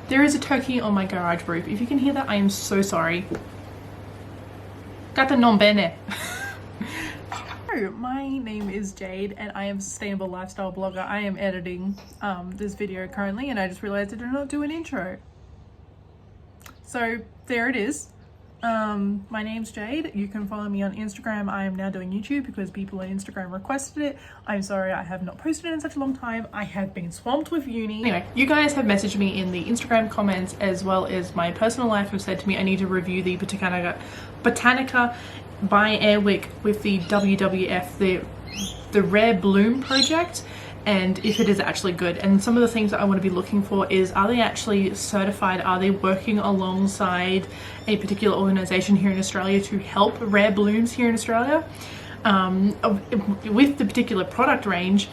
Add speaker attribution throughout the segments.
Speaker 1: There is a turkey on my garage roof. If you can hear that, I am so sorry. Gata non bene. My name is Jade and I am a sustainable lifestyle blogger. I am editing this video currently and I just realized I did not do an intro. So there it is. My name's Jade. You can follow me on Instagram. I am now doing YouTube because people on Instagram requested it. I'm sorry I have not posted in such a long time. I have been swamped with uni. Anyway, you guys have messaged me in the Instagram comments as well as my personal life have said to me I need to review the Botanica by Airwick with the WWF, the Rare Bloom project, and if it is actually good. And some of the things that I want to be looking for is, are they actually certified? Are they working alongside a particular organization here in Australia to help rare blooms here in Australia? With the particular product range,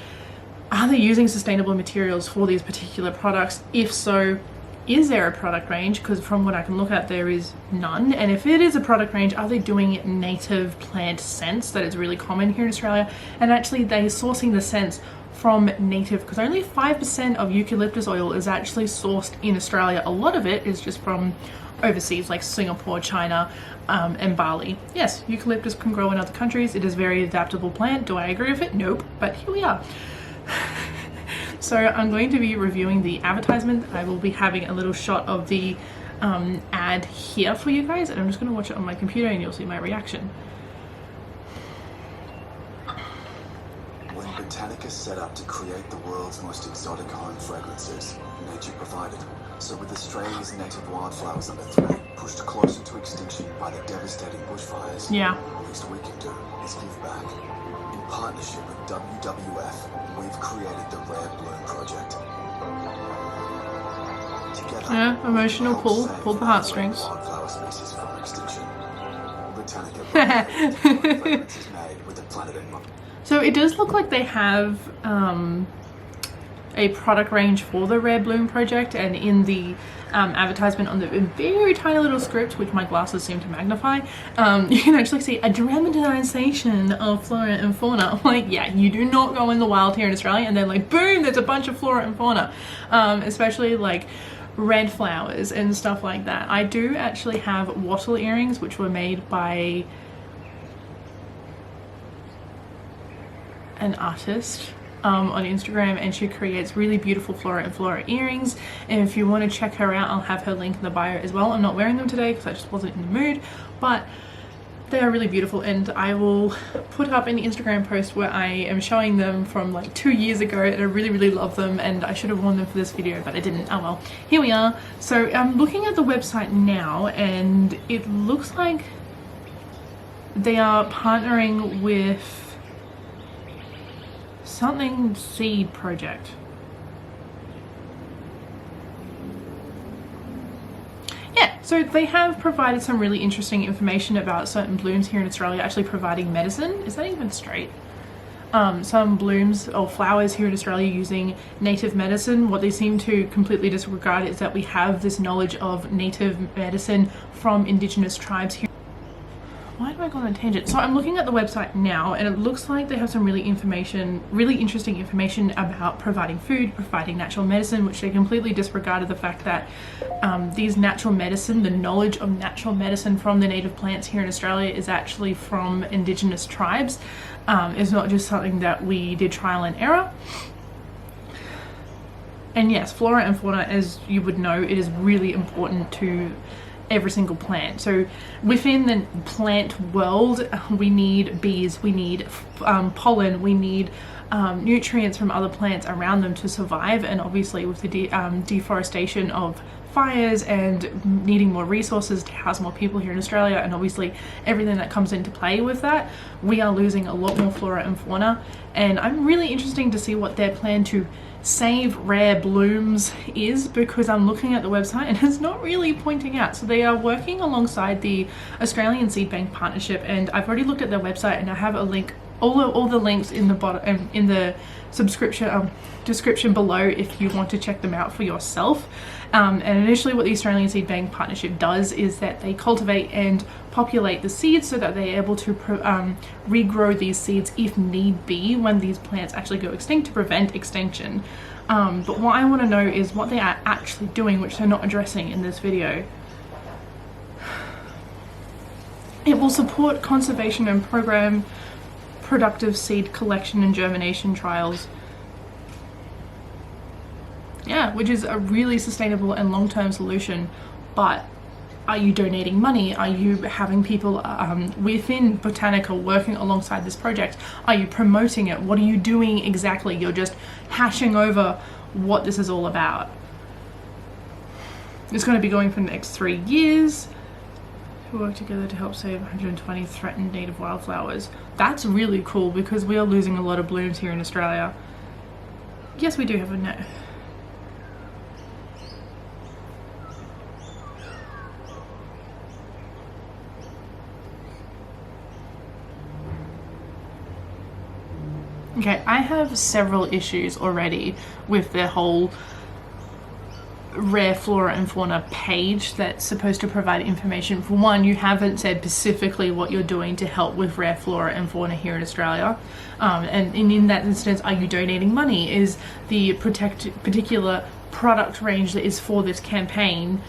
Speaker 1: are they using sustainable materials for these particular products? If so, is there a product range? Because from what I can look at, there is none. And if it is a product range, are they doing native plant scents that is really common here in Australia? And actually they're sourcing the scents from native, because only 5% of eucalyptus oil is actually sourced in Australia. A lot of it is just from overseas, like Singapore, China, and Bali. Yes, eucalyptus can grow in other countries. It is a very adaptable plant. Do I agree with it? Nope, but here we are. So I'm going to be reviewing the advertisement. I will be having a little shot of the ad here for you guys, and I'm just going to watch it on my computer and you'll see my reaction.
Speaker 2: When Botanica set up to create the world's most exotic home fragrances, nature provided. So with Australia's native wildflowers under threat, pushed closer to extinction by the devastating bushfires, the least we can do is give back. In partnership with WWF, we've created the Rare Bloom Project. Together,
Speaker 1: emotional pull the heartstrings.
Speaker 2: Wildflower species from extinction. Botanica fragrances made with the planet in mind.
Speaker 1: So it does look like they have a product range for the Rare Bloom project, and in the advertisement on the very tiny little script, which my glasses seem to magnify, you can actually see a dramatization of flora and fauna. I'm like, yeah, you do not go in the wild here in Australia and then like boom, there's a bunch of flora and fauna, especially like red flowers and stuff like that. I do actually have wattle earrings which were made by an artist on Instagram, and she creates really beautiful flora earrings, and if you want to check her out, I'll have her link in the bio as well. I'm not wearing them today because I just wasn't in the mood, but they are really beautiful, and I will put up an Instagram post where I am showing them from like 2 years ago, and I really love them, and I should have worn them for this video but I didn't. Oh well, here we are. So I'm looking at the website now and it looks like they are partnering with something seed project. Yeah, so they have provided some really interesting information about certain blooms here in Australia actually providing medicine. Is that even straight? Some blooms or flowers here in Australia using native medicine. What they seem to completely disregard is that we have this knowledge of native medicine from Indigenous tribes here. Why do I go on a tangent? So I'm looking at the website now and it looks like they have some really interesting information about providing food, providing natural medicine, which they completely disregarded the fact that these natural medicine, the knowledge of natural medicine from the native plants here in Australia is actually from Indigenous tribes. It's not just something that we did trial and error. And yes, flora and fauna, as you would know, it is really important to every single plant. So within the plant world, we need bees, we need pollen, we need nutrients from other plants around them to survive. And obviously with the deforestation of fires and needing more resources to house more people here in Australia, and obviously everything that comes into play with that, we are losing a lot more flora and fauna. And I'm really interested to see what their plan to save rare blooms is, because I'm looking at the website and it's not really pointing out. So they are working alongside the Australian Seed Bank Partnership, and I've already looked at their website and I have a link, all the links in the bottom, in the description below if you want to check them out for yourself. And initially what the Australian Seed Bank Partnership does is that they cultivate and populate the seeds so that they're able to regrow these seeds if need be when these plants actually go extinct, to prevent extinction. But what I want to know is what they are actually doing, which they're not addressing in this video. It will support conservation and program productive seed collection and germination trials. Yeah, which is a really sustainable and long-term solution. But are you donating money? Are you having people within Botanica working alongside this project? Are you promoting it? What are you doing exactly? You're just hashing over what this is all about. It's going to be going for the next 3 years. We work together to help save 120 threatened native wildflowers. That's really cool because we are losing a lot of blooms here in Australia. Yes, we do have a net. Okay, I have several issues already with their whole rare flora and fauna page that's supposed to provide information. For one, you haven't said specifically what you're doing to help with rare flora and fauna here in Australia. And in that instance, are you donating money? Is the particular product range that is for this campaign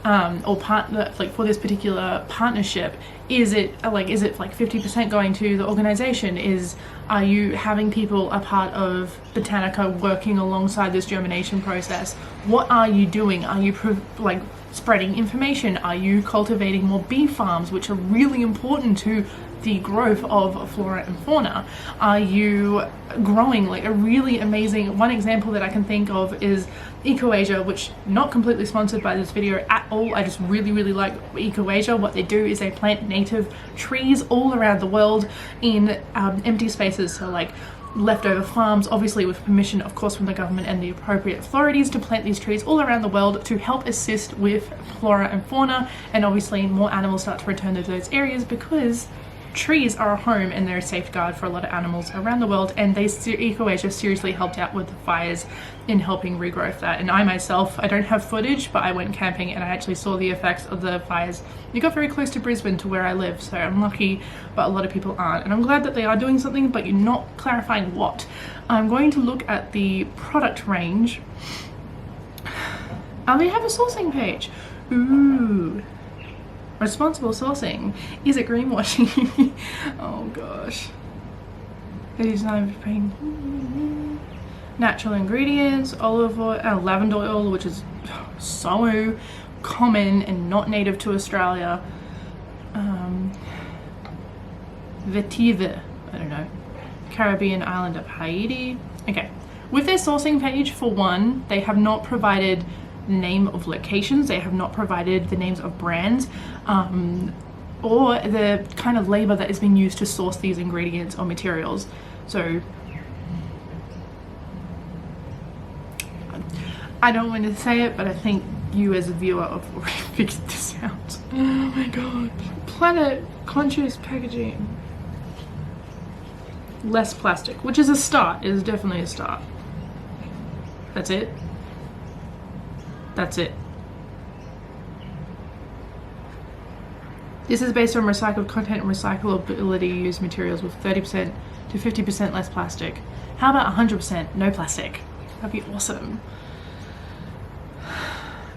Speaker 1: or for this particular partnership, is it like 50% going to the organization? Are you having people a part of Botanica working alongside this germination process? What are you doing? Are you spreading information? Are you cultivating more bee farms, which are really important to the growth of flora and fauna? Are you growing like a really amazing, one example that I can think of is Ecoasia, which not completely sponsored by this video at all. I just really like Ecoasia. What they do is they plant native trees all around the world in empty spaces, so like leftover farms, obviously with permission of course from the government and the appropriate authorities, to plant these trees all around the world to help assist with flora and fauna, and obviously more animals start to return to those areas because trees are a home and they're a safeguard for a lot of animals around the world. And Ecoasia seriously helped out with the fires in helping regrowth that. And I myself, I don't have footage, but I went camping and I actually saw the effects of the fires. It got very close to Brisbane, to where I live, so I'm lucky, but a lot of people aren't. And I'm glad that they are doing something, but you're not clarifying what. I'm going to look at the product range. They have a sourcing page. Ooh. Responsible sourcing. Is it greenwashing? Oh gosh. It is not paying. Natural ingredients, olive oil, lavender oil, which is so common and not native to Australia. Vetiver, I don't know. Caribbean island of Haiti. Okay. With their sourcing page, for one, they have not provided name of locations, they have not provided the names of brands or the kind of labor that is being used to source these ingredients or materials. So I don't want to say it, but I think you as a viewer have already figured this out. Oh my god. Planet conscious packaging. Less plastic, which is a start. It is definitely a start. That's it. That's it. This is based on recycled content and recyclability used materials with 30% to 50% less plastic. How about 100% no plastic? That'd be awesome.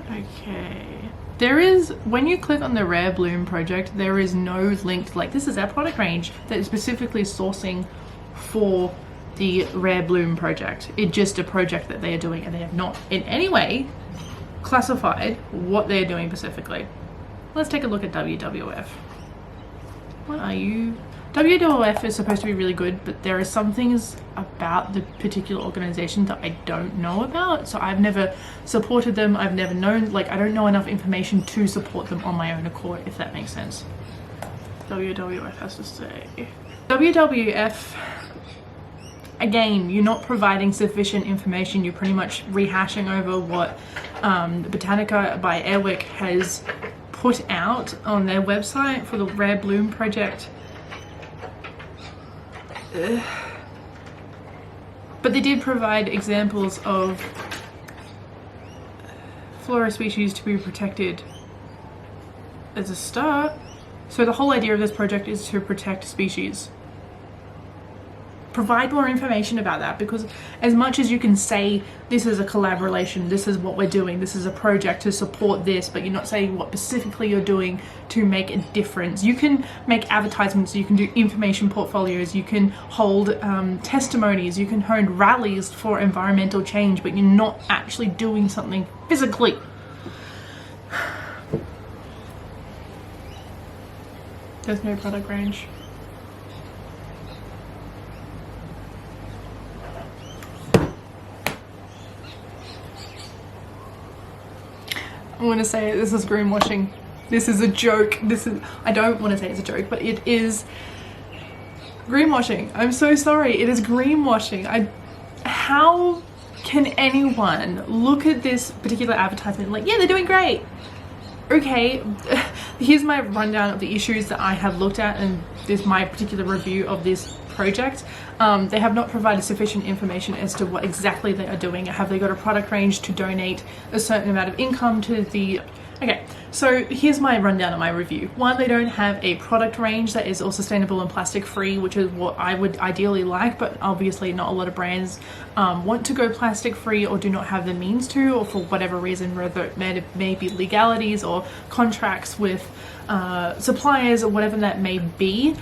Speaker 1: Okay. There is, when you click on the Rare Bloom project, there is no link to, like, this is our product range that is specifically sourcing for the Rare Bloom project. It's just a project that they are doing, and they have not in any way classified what they're doing specifically. Let's take a look at WWF. What are you? WWF is supposed to be really good, but there are some things about the particular organization that I don't know about. So I've never supported them. I've never known, like, I don't know enough information to support them on my own accord, if that makes sense. WWF has to say. WWF, again, you're not providing sufficient information. You're pretty much rehashing over what Botanica by Airwick has put out on their website for the Rare Bloom project. But they did provide examples of flora species to be protected as a start. So the whole idea of this project is to protect species. provide more information about that, because as much as you can say this is a collaboration, this is what we're doing, this is a project to support this, but you're not saying what specifically you're doing to make a difference. You can make advertisements, you can do information portfolios, you can hold testimonies, you can hold rallies for environmental change, but you're not actually doing something physically. There's no product range. I'm going to say this is greenwashing. This is a joke. I don't want to say it's a joke, but it is greenwashing. I'm so sorry. It is greenwashing. How can anyone look at this particular advertisement like, yeah, they're doing great? Okay, here's my rundown of the issues that I have looked at, and this is my particular review of this project. They have not provided sufficient information as to what exactly they are doing. Have they got a product range to donate a certain amount of income to the... Okay, so here's my rundown of my review. One, they don't have a product range that is all sustainable and plastic free, which is what I would ideally like, but obviously not a lot of brands want to go plastic free or do not have the means to, or for whatever reason, whether it may be legalities or contracts with suppliers or whatever that may be.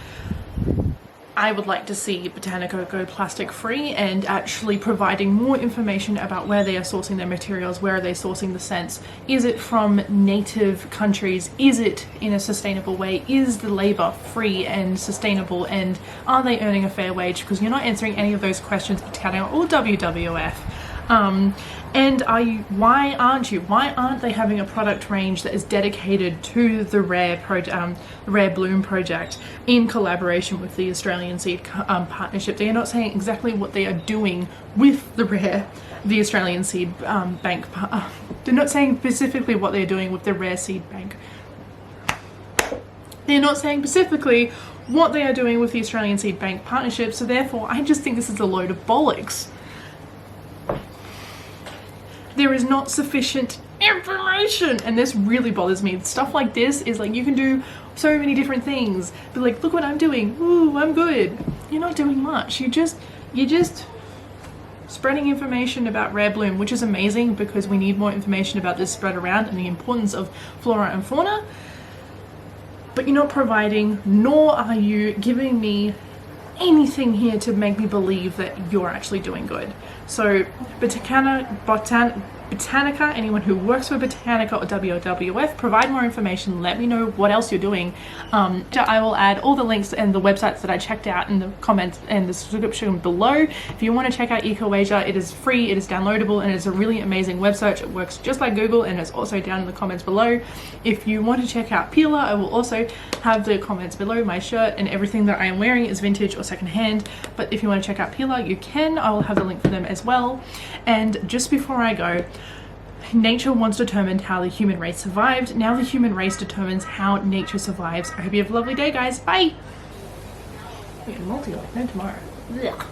Speaker 1: I would like to see Botanica go plastic free and actually providing more information about where they are sourcing their materials, where are they sourcing the scents, is it from native countries, is it in a sustainable way, is the labour free and sustainable, and are they earning a fair wage? Because you're not answering any of those questions, Botanica or WWF. And why aren't they having a product range that is dedicated to the Rare Bloom project in collaboration with the Australian Seed Partnership? They are not saying exactly what they are doing with the Australian Seed Bank. They're not saying specifically what they're doing with the Rare Seed Bank. They're not saying specifically what they are doing with the Australian Seed Bank Partnership, so therefore I just think this is a load of bollocks. There is not sufficient information, and this really bothers me. Stuff like this is like, you can do so many different things, but like, look what I'm doing, ooh, I'm good. You're not doing much. You're just spreading information about Rare Bloom, which is amazing because we need more information about this spread around and the importance of flora and fauna, but you're not providing, nor are you giving me anything here to make me believe that you're actually doing good. So Botanica, anyone who works for Botanica or WWF, provide more information, let me know what else you're doing. I will add all the links and the websites that I checked out in the comments and the description below. If you want to check out Ecoasia, it is free, it is downloadable, and it's a really amazing web search. It works just like Google, and it's also down in the comments below. If you want to check out Peeler, I will also have the comments below. My shirt and everything that I am wearing is vintage or secondhand, but if you want to check out Peeler, you can. I will have the link for them as well. And just before I go, nature once determined how the human race survived. Now the human race determines how nature survives. I hope you have a lovely day, guys. Bye. We can multi-like, no tomorrow. Ugh.